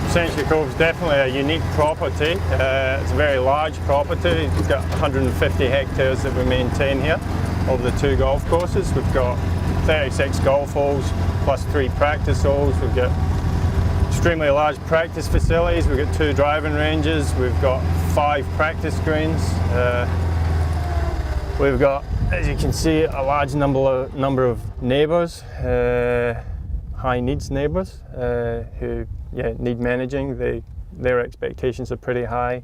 Century Cove is definitely a unique property. It's a very large property. We've got 150 hectares that we maintain here over the 2 golf courses. We've got 36 golf holes plus 3 practice holes. We've got extremely large practice facilities. We've got 2 driving ranges. We've got 5 practice greens. We've got, as you can see, a large number of neighbours, high needs neighbours who need managing. Their expectations are pretty high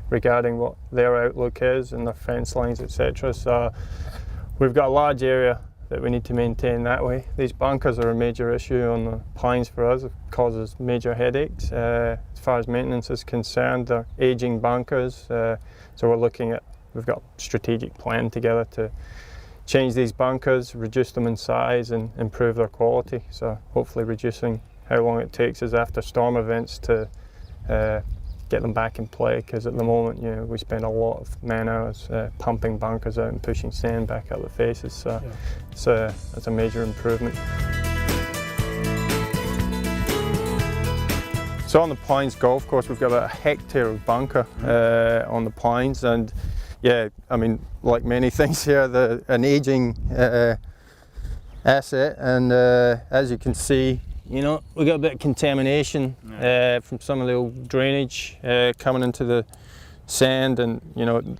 regarding what their outlook is and their fence lines, etc. So we've got a large area that we need to maintain that way. These bunkers are a major issue on the pines for us. It causes major headaches as far as maintenance is concerned. They're aging bunkers, so we've got a strategic plan together to change these bunkers, reduce them in size and improve their quality. So hopefully reducing how long it takes us after storm events to get them back in play, because at the moment, we spend a lot of man hours pumping bunkers out and pushing sand back out the faces. So it's a major improvement. So on the Pines golf course, we've got about 1 hectare of bunker on the Pines, and I mean, like many things here, an aging asset, and as you can see, we got a bit of contamination from some of the old drainage coming into the sand, and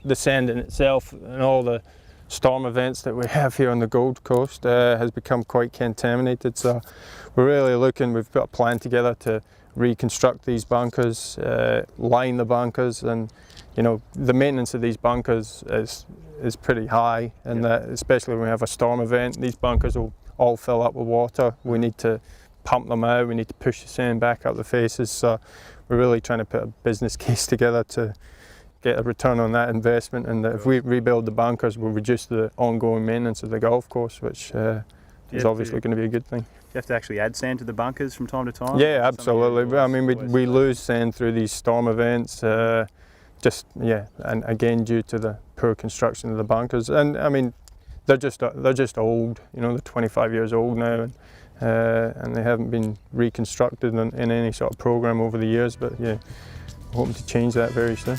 the sand in itself and all the storm events that we have here on the Gold Coast has become quite contaminated. So we're really we've got a plan together to reconstruct these bunkers, line the bunkers, and the maintenance of these bunkers is pretty high, and that especially when we have a storm event, these bunkers will all fill up with water. We need to pump them out, we need to push the sand back up the faces. So we're really trying to put a business case together to get a return on that investment, and if we rebuild the bunkers, we'll reduce the ongoing maintenance of the golf course, which is obviously going to be a good thing. Do you have to actually add sand to the bunkers from time to time? Yeah, absolutely. I mean, we lose sand through these storm events, and again due to the poor construction of the bunkers. And I mean, they're just old. They're 25 years old now, and they haven't been reconstructed in any sort of program over the years. But we're hoping to change that very soon.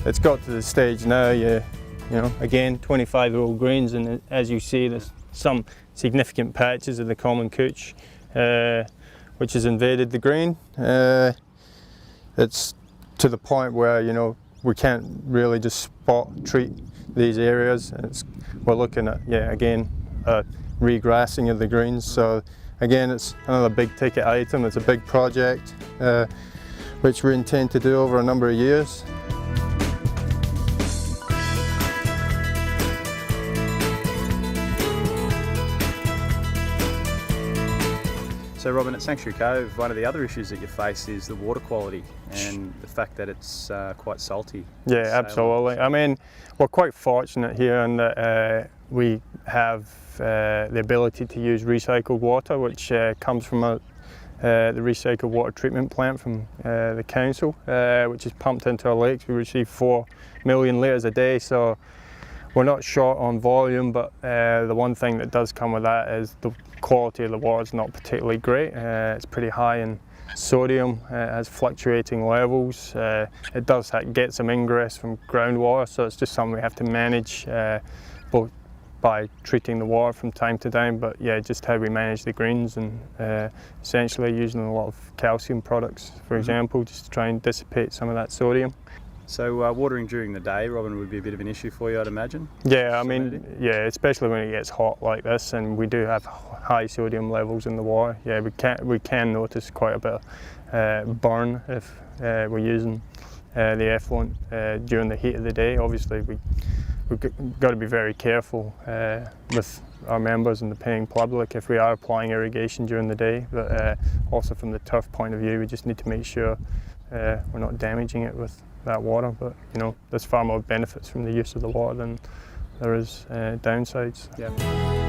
It's got to the stage now, again, 25-year-old greens, and as you see, there's some significant patches of the common couch which has invaded the green. It's to the point where we can't really just spot treat these areas. We're looking at again regrassing of the greens. So again, it's another big ticket item. It's a big project which we intend to do over a number of years. So Robin, at Sanctuary Cove, one of the other issues that you face is the water quality and the fact that it's quite salty. Yeah, absolutely. I mean, we're quite fortunate here in that we have the ability to use recycled water, which comes from the recycled water treatment plant from the council, which is pumped into our lakes. We receive 4 million litres a day, so we're not short on volume, but the one thing that does come with that is the quality of the water is not particularly great. It's pretty high in sodium, it has fluctuating levels. It does get some ingress from groundwater, so it's just something we have to manage both by treating the water from time to time, but just how we manage the greens, and essentially using a lot of calcium products, for example, just to try and dissipate some of that sodium. So watering during the day, Robin, would be a bit of an issue for you, I'd imagine? Yeah, I mean, especially when it gets hot like this, and we do have high sodium levels in the water. Yeah, we can notice quite a bit of burn if we're using the effluent during the heat of the day. Obviously, we've got to be very careful with our members and the paying public if we are applying irrigation during the day, but also from the turf point of view, we just need to make sure we're not damaging it with that water. But there's far more benefits from the use of the water than there is downsides. Yeah.